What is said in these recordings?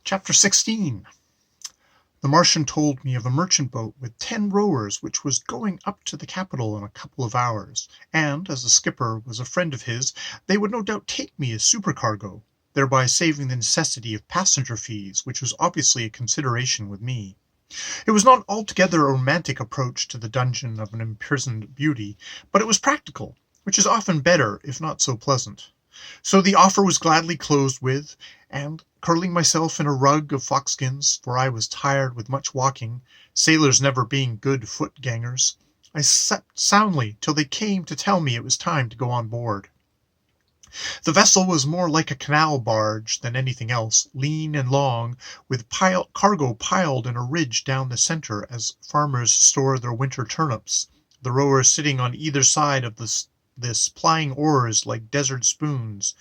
Chapter 16. The Martian told me of a merchant boat with 10 rowers which was going up to the capital in a couple of hours, and, as the skipper was a friend of his, they would no doubt take me as supercargo, thereby saving the necessity of passenger fees, which was obviously a consideration with me. It was not altogether a romantic approach to the dungeon of an imprisoned beauty, but it was practical, which is often better if not so pleasant. So the offer was gladly closed with, and, curling myself in a rug of foxskins, for I was tired with much walking, sailors never being good foot-gangers, I slept soundly till they came to tell me it was time to go on board. The vessel was more like a canal barge than anything else, lean and long, with cargo piled in a ridge down the center as farmers store their winter turnips, the rowers sitting on either side of this plying oars like dessert spoons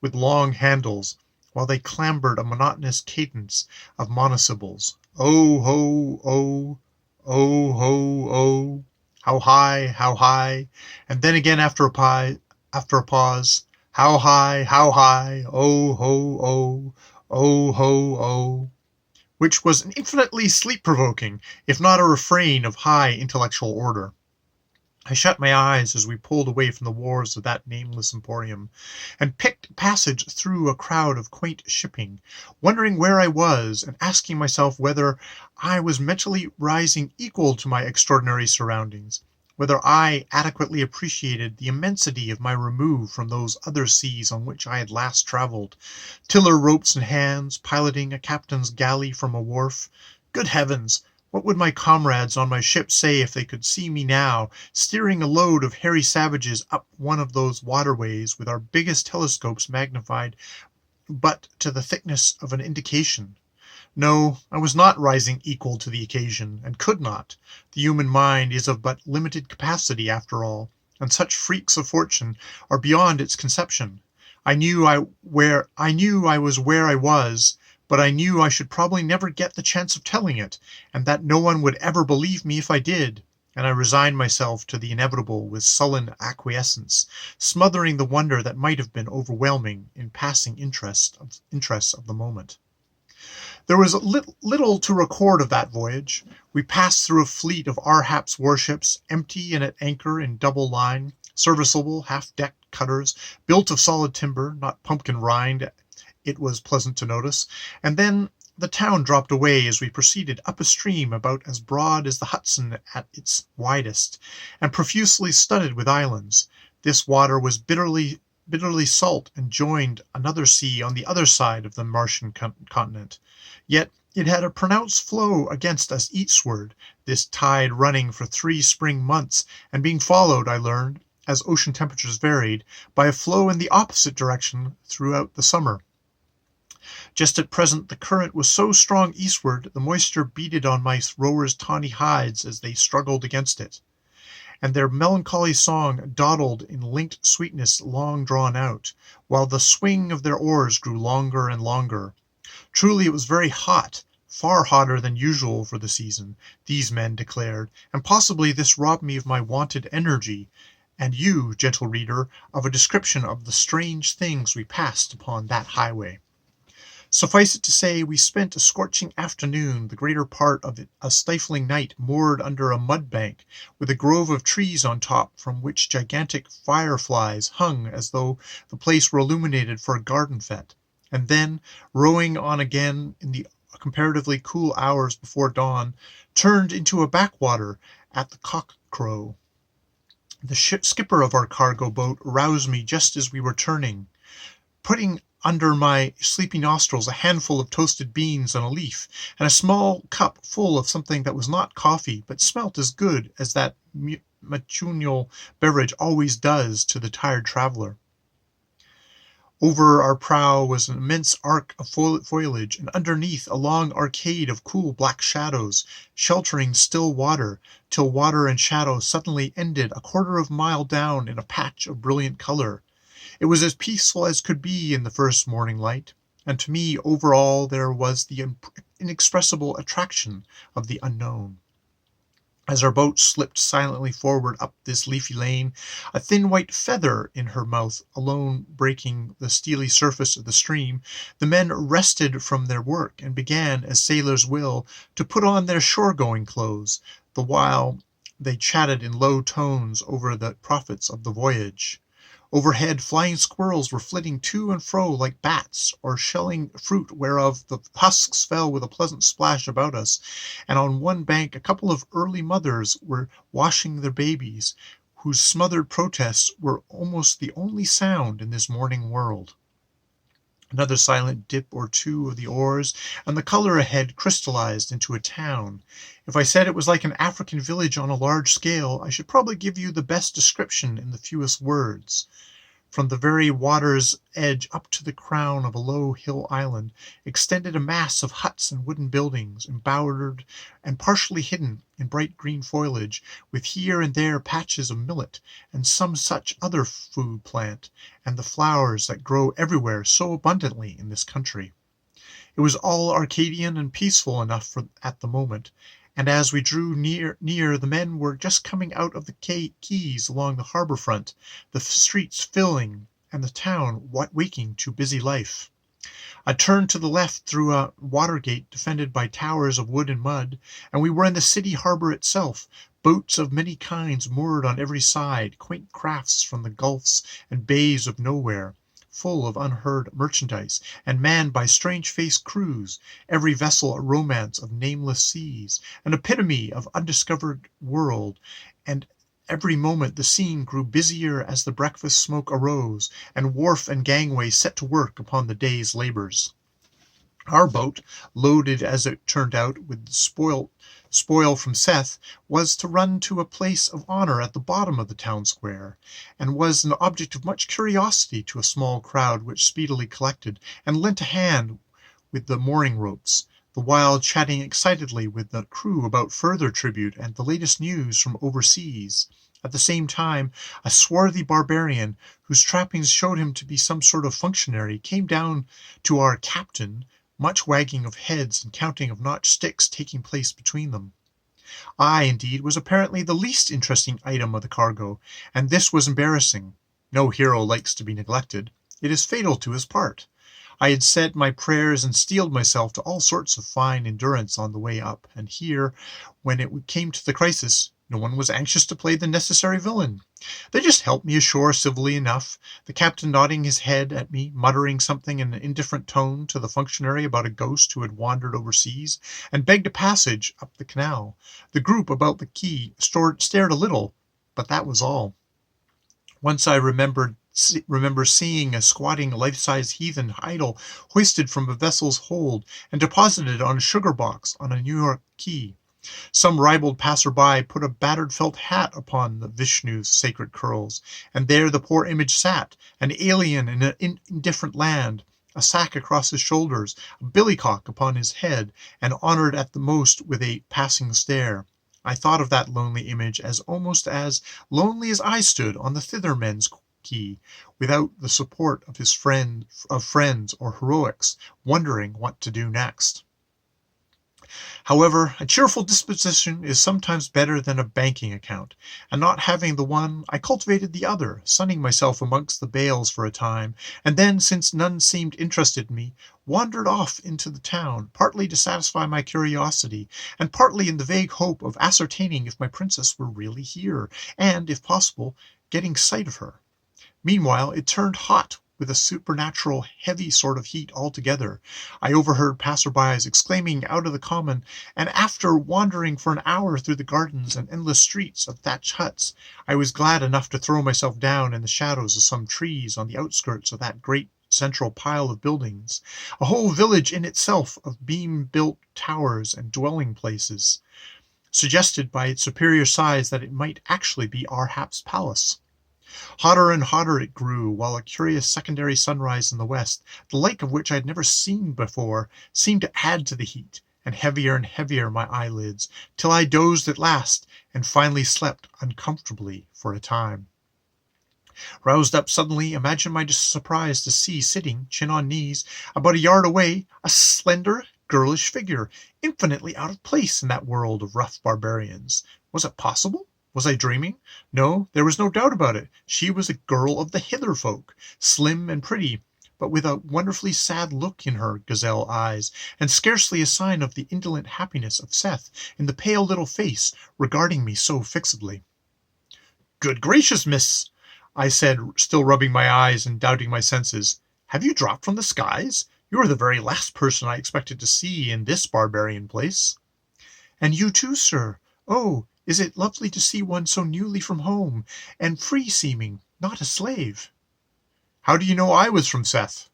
with long handles, while they clambered a monotonous cadence of monosyllables. Oh ho oh, oh ho oh, how high, and then again after a pause, how high, oh ho oh, which was infinitely sleep-provoking, if not a refrain of high intellectual order. I shut my eyes as we pulled away from the wharves of that nameless emporium, and picked passage through a crowd of quaint shipping, wondering where I was, and asking myself whether I was mentally rising equal to my extraordinary surroundings, whether I adequately appreciated the immensity of my remove from those other seas on which I had last travelled, tiller ropes in hands, piloting a captain's galley from a wharf. Good heavens! What would my comrades on my ship say if they could see me now, steering a load of hairy savages up one of those waterways with our biggest telescopes magnified but to the thickness of an indication? No, I was not rising equal to the occasion, and could not. The human mind is of but limited capacity after all, and such freaks of fortune are beyond its conception. I knew I was where I was, but I knew I should probably never get the chance of telling it, and that no one would ever believe me if I did, and I resigned myself to the inevitable with sullen acquiescence, smothering the wonder that might have been overwhelming in passing interests of the moment. There was little to record of that voyage. We passed through a fleet of Arhap's warships, empty and at anchor in double line, serviceable half-decked cutters, built of solid timber, not pumpkin rind, it was pleasant to notice, and then the town dropped away as we proceeded up a stream about as broad as the Hudson at its widest, and profusely studded with islands. This water was bitterly salt, and joined another sea on the other side of the Martian continent. Yet it had a pronounced flow against us eastward, this tide running for 3 spring months, and being followed, I learned, as ocean temperatures varied, by a flow in the opposite direction throughout the summer. Just at present the current was so strong eastward, the moisture beaded on my rowers' tawny hides as they struggled against it, and their melancholy song dawdled in linked sweetness long drawn out, while the swing of their oars grew longer and longer. Truly it was very hot, far hotter than usual for the season, these men declared, and possibly this robbed me of my wonted energy, and you, gentle reader, of a description of the strange things we passed upon that highway. Suffice it to say, we spent a scorching afternoon, the greater part of it a stifling night, moored under a mud-bank, with a grove of trees on top, from which gigantic fireflies hung as though the place were illuminated for a garden fete, and then, rowing on again in the comparatively cool hours before dawn, turned into a backwater at the cock-crow. The skipper of our cargo boat roused me just as we were turning, putting under my sleepy nostrils a handful of toasted beans on a leaf, and a small cup full of something that was not coffee, but smelt as good as that matunal beverage always does to the tired traveller. Over our prow was an immense arc of foliage, and underneath a long arcade of cool black shadows, sheltering still water, till water and shadow suddenly ended a quarter of a mile down in a patch of brilliant colour. It was as peaceful as could be in the first morning light, and to me over all there was the inexpressible attraction of the unknown. As our boat slipped silently forward up this leafy lane, a thin white feather in her mouth alone breaking the steely surface of the stream, the men rested from their work and began, as sailors will, to put on their shore-going clothes, the while they chatted in low tones over the profits of the voyage. Overhead, flying squirrels were flitting to and fro like bats, or shelling fruit whereof the husks fell with a pleasant splash about us, and on one bank a couple of early mothers were washing their babies, whose smothered protests were almost the only sound in this morning world. Another silent dip or two of the oars, and the color ahead crystallized into a town. If I said it was like an African village on a large scale, I should probably give you the best description in the fewest words. From the very water's edge up to the crown of a low hill island extended a mass of huts and wooden buildings, embowered and partially hidden in bright green foliage, with here and there patches of millet and some such other food plant, and the flowers that grow everywhere so abundantly in this country. It was all Arcadian and peaceful enough at the moment, and as we drew near the men were just coming out of the quays along the harbour front, the streets filling and the town waking to busy life. I turned to the left through a water gate defended by towers of wood and mud, and we were in the city harbour itself, boats of many kinds moored on every side, quaint crafts from the gulfs and bays of nowhere, full of unheard merchandise, and manned by strange-faced crews, every vessel a romance of nameless seas, an epitome of undiscovered world, and every moment the scene grew busier as the breakfast smoke arose, and wharf and gangway set to work upon the day's labours. Our boat, loaded as it turned out with spoil from Seth, was to run to a place of honour at the bottom of the town square, and was an object of much curiosity to a small crowd which speedily collected and lent a hand with the mooring ropes, the while chatting excitedly with the crew about further tribute and the latest news from overseas. At the same time, a swarthy barbarian, whose trappings showed him to be some sort of functionary, came down to our captain, much wagging of heads and counting of notched sticks taking place between them. I, indeed, was apparently the least interesting item of the cargo, and this was embarrassing. No hero likes to be neglected. It is fatal to his part. I had said my prayers and steeled myself to all sorts of fine endurance on the way up, and here, when it came to the crisis, no one was anxious to play the necessary villain. They just helped me ashore civilly enough, the captain nodding his head at me, muttering something in an indifferent tone to the functionary about a ghost who had wandered overseas, and begged a passage up the canal. The group about the quay stared a little, but that was all. Once I remember seeing a squatting life-size heathen idol hoisted from a vessel's hold and deposited on a sugar box on a New York quay. Some ribald passer-by put a battered felt hat upon the Vishnu's sacred curls, and there the poor image sat, an alien in an indifferent land, a sack across his shoulders, a billycock upon his head, and honoured at the most with a passing stare. I thought of that lonely image as almost as lonely as I stood on the thither men's quay, without the support of his friends or heroics, wondering what to do next. However, a cheerful disposition is sometimes better than a banking account, and not having the one, I cultivated the other, sunning myself amongst the bales for a time, and then, since none seemed interested in me, wandered off into the town, partly to satisfy my curiosity, and partly in the vague hope of ascertaining if my princess were really here, and, if possible, getting sight of her. Meanwhile, it turned hot with a supernatural heavy sort of heat altogether. I overheard passer-bys exclaiming out of the common, and after wandering for an hour through the gardens and endless streets of thatched huts, I was glad enough to throw myself down in the shadows of some trees on the outskirts of that great central pile of buildings, a whole village in itself of beam-built towers and dwelling places, suggested by its superior size that it might actually be Arhap's palace. Hotter and hotter it grew, while a curious secondary sunrise in the west, the like of which I had never seen before, seemed to add to the heat, and heavier my eyelids, till I dozed at last, and finally slept uncomfortably for a time. Roused up suddenly, imagine my surprise to see sitting, chin on knees, about a yard away, a slender, girlish figure, infinitely out of place in that world of rough barbarians, Was it possible? Was I dreaming? No, there was no doubt about it. She was a girl of the hither folk, slim and pretty, but with a wonderfully sad look in her gazelle eyes, and scarcely a sign of the indolent happiness of Seth in the pale little face regarding me so fixedly. "Good gracious, miss," I said, still rubbing my eyes and doubting my senses. "Have you dropped from the skies? You are the very last person I expected to see in this barbarian place." "And you too, sir. Oh, is it lovely to see one so newly from home, and free-seeming, not a slave." "How do you know I was from Seth?"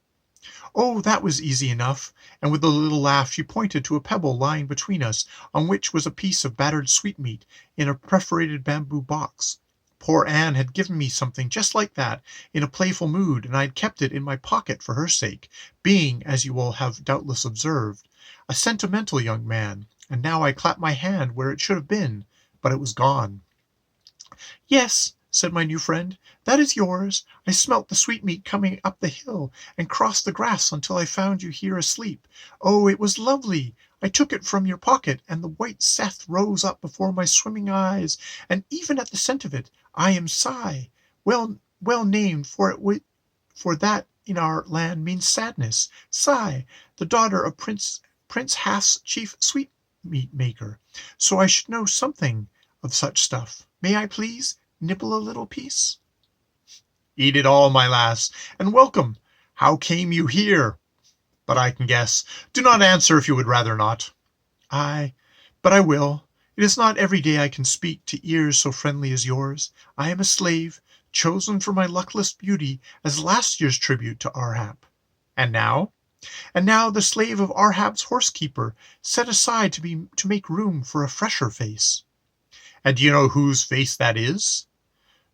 "Oh, that was easy enough," and with a little laugh she pointed to a pebble lying between us, on which was a piece of battered sweetmeat in a perforated bamboo box. Poor Anne had given me something just like that, in a playful mood, and I had kept it in my pocket for her sake, being, as you will have doubtless observed, a sentimental young man, and now I clapped my hand where it should have been, but it was gone. "Yes," said my new friend, "that is yours. I smelt the sweetmeat coming up the hill, and crossed the grass until I found you here asleep. Oh, it was lovely! I took it from your pocket, and the white Seth rose up before my swimming eyes, and even at the scent of it, I am Sigh, well named, for that in our land means sadness. Sigh, the daughter of Prince Hath's chief sweetmeat maker. So I should know something of such stuff. May I please nibble a little piece?" "Eat it all, my lass, and welcome. How came you here? But I can guess. Do not answer if you would rather not." "Aye, but I will. It is not every day I can speak to ears so friendly as yours. I am a slave, chosen for my luckless beauty as last year's tribute to Arhap." "And now?" "And now the slave of Arhap's horsekeeper, set aside to make room for a fresher face." "And do you know whose face that is?"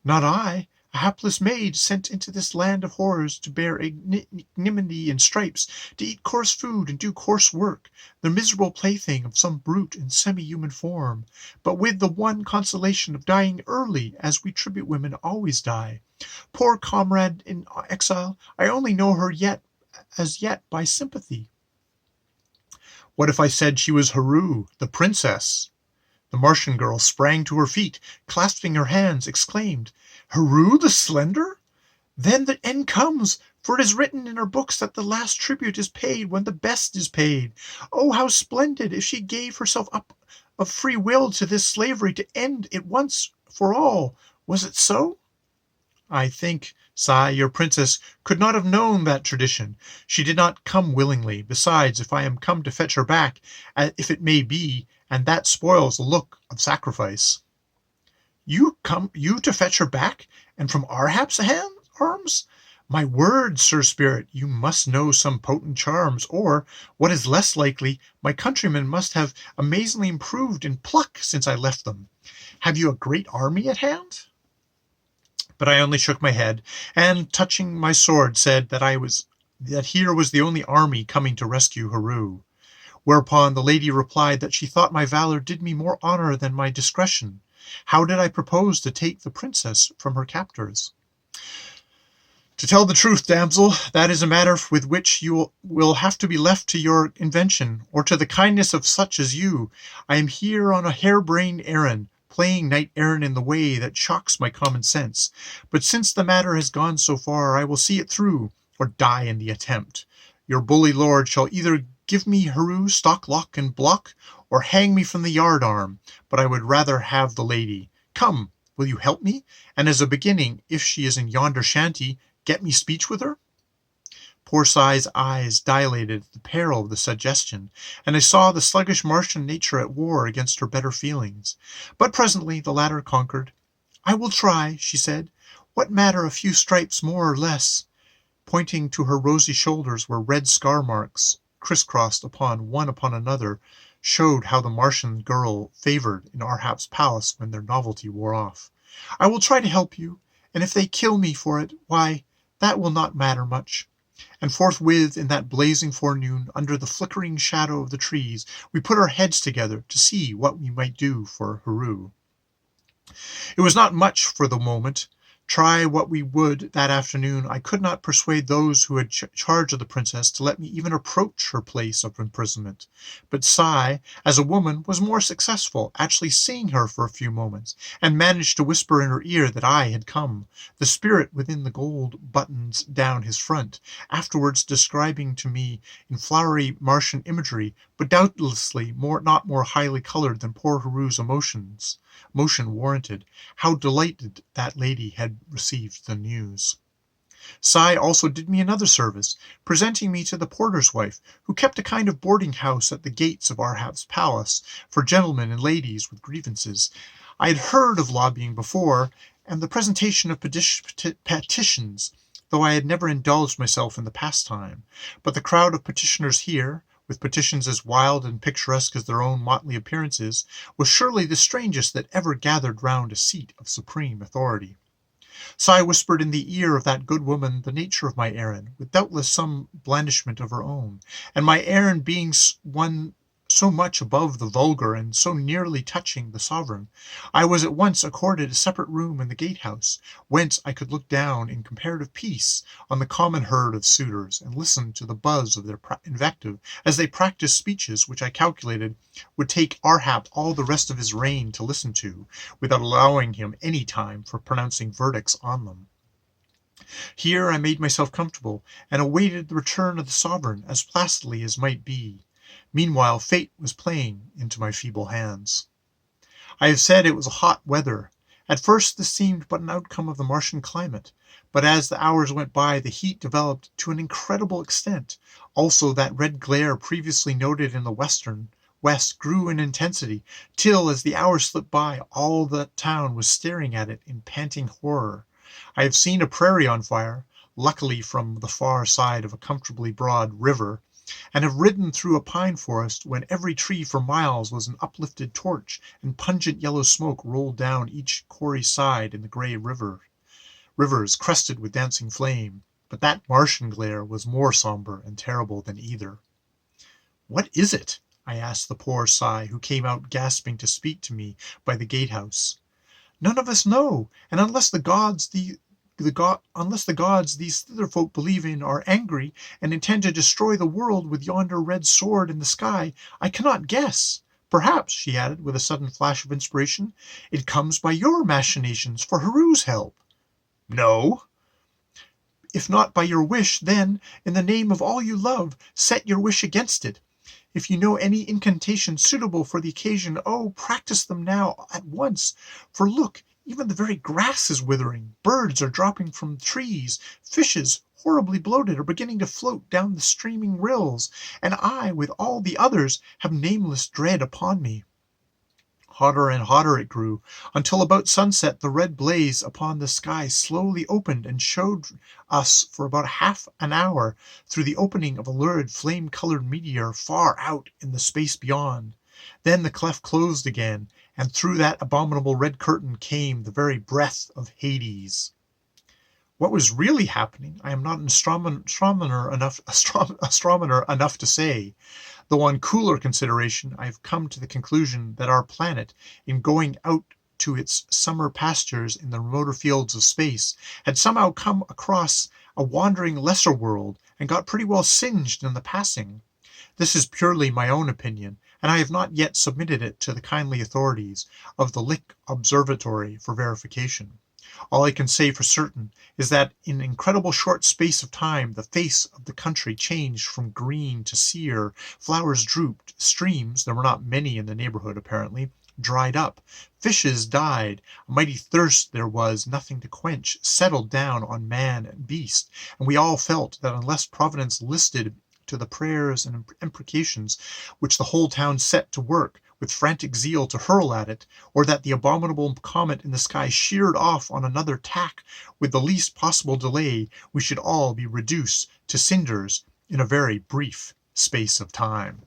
"Not I. A hapless maid sent into this land of horrors to bear ignominy and stripes, to eat coarse food and do coarse work, the miserable plaything of some brute in semi-human form, but with the one consolation of dying early, as we tribute women always die. Poor comrade in exile, I only know her as yet by sympathy." "What if I said she was Heru, the princess?" The Martian girl sprang to her feet, clasping her hands, exclaimed, "Heru the Slender? Then the end comes, for it is written in our books that the last tribute is paid when the best is paid. Oh, how splendid if she gave herself up of free will to this slavery to end it once for all. Was it so?" "I think, Sai, your princess could not have known that tradition. She did not come willingly. Besides, if I am come to fetch her back, if it may be, and that spoils the look of sacrifice." You to fetch her back, and from Arhap's arms? My word, Sir Spirit, you must know some potent charms, or, what is less likely, my countrymen must have amazingly improved in pluck since I left them. Have you a great army at hand?" But I only shook my head, and, touching my sword, said that here was the only army coming to rescue Heru. Whereupon the lady replied that she thought my valor did me more honor than my discretion. How did I propose to take the princess from her captors? "To tell the truth, damsel, that is a matter with which you will have to be left to your invention, or to the kindness of such as you. I am here on a harebrained errand, playing knight-errant in the way that shocks my common sense. But since the matter has gone so far, I will see it through, or die in the attempt. Your bully lord shall either give me Heru stock, lock, and block, or hang me from the yard-arm, but I would rather have the lady. Come, will you help me? And as a beginning, if she is in yonder shanty, get me speech with her?" Poor Sai's eyes dilated at the peril of the suggestion, and I saw the sluggish Martian nature at war against her better feelings. But presently the latter conquered. "I will try," she said. "What matter a few stripes more or less?" Pointing to her rosy shoulders where red scar marks, crisscrossed one upon another, showed how the Martian girl favored in Arhap's palace when their novelty wore off. "I will try to help you, and if they kill me for it, why, that will not matter much." And forthwith, in that blazing forenoon, under the flickering shadow of the trees, we put our heads together to see what we might do for Heru. It was not much for the moment. Try what we would that afternoon, I could not persuade those who had charge of the princess to let me even approach her place of imprisonment. But Sai, as a woman, was more successful, actually seeing her for a few moments, and managed to whisper in her ear that I had come, the spirit within the gold buttons down his front, afterwards describing to me in flowery Martian imagery, but doubtlessly not more highly colored than poor Haru's motion warranted, how delighted that lady had received the news. Sai also did me another service, presenting me to the porter's wife, who kept a kind of boarding house at the gates of Arhab's palace for gentlemen and ladies with grievances. I had heard of lobbying before, and the presentation of petitions, though I had never indulged myself in the pastime. But the crowd of petitioners here, with petitions as wild and picturesque as their own motley appearances, was surely the strangest that ever gathered round a seat of supreme authority. So I whispered in the ear of that good woman the nature of my errand, with doubtless some blandishment of her own, and my errand being one so much above the vulgar and so nearly touching the sovereign, I was at once accorded a separate room in the gatehouse, whence I could look down in comparative peace on the common herd of suitors, and listen to the buzz of their invective as they practised speeches which I calculated would take Arhap all the rest of his reign to listen to, without allowing him any time for pronouncing verdicts on them. Here I made myself comfortable, and awaited the return of the sovereign as placidly as might be. Meanwhile fate was playing into my feeble hands. I have said it was hot weather. At first this seemed but an outcome of the Martian climate, but as the hours went by the heat developed to an incredible extent. Also that red glare previously noted in the west grew in intensity, till as the hours slipped by all the town was staring at it in panting horror. I have seen a prairie on fire, luckily from the far side of a comfortably broad river, and have ridden through a pine forest when every tree for miles was an uplifted torch, and pungent yellow smoke rolled down each quarry side in the gray rivers crested with dancing flame. But that Martian glare was more somber and terrible than either. "What is it?" I asked the poor Sai, who came out gasping to speak to me by the gatehouse. "None of us know, and unless the gods these thither folk believe in are angry and intend to destroy the world with yonder red sword in the sky, I cannot guess. Perhaps," she added, with a sudden flash of inspiration, "it comes by your machinations for Haru's help." "No." "If not by your wish, then, in the name of all you love, set your wish against it. If you know any incantations suitable for the occasion, oh, practice them now at once. For look, even the very grass is withering, birds are dropping from trees, fishes, horribly bloated, are beginning to float down the streaming rills, and I, with all the others, have nameless dread upon me." Hotter and hotter it grew, until about sunset the red blaze upon the sky slowly opened and showed us for about half an hour through the opening of a lurid flame-colored meteor far out in the space beyond. Then the cleft closed again, and through that abominable red curtain came the very breath of Hades. What was really happening I am not an astronomer enough to say. Though on cooler consideration I have come to the conclusion that our planet, in going out to its summer pastures in the remoter fields of space, had somehow come across a wandering lesser world and got pretty well singed in the passing. This is purely my own opinion, and I have not yet submitted it to the kindly authorities of the Lick Observatory for verification. All I can say for certain is that in an incredible short space of time the face of the country changed from green to sere, flowers drooped, streams, there were not many in the neighborhood apparently, dried up, fishes died, a mighty thirst there was nothing to quench settled down on man and beast, and we all felt that unless Providence listed to the prayers and imprecations which the whole town set to work with frantic zeal to hurl at it, or that the abominable comet in the sky sheared off on another tack with the least possible delay, we should all be reduced to cinders in a very brief space of time.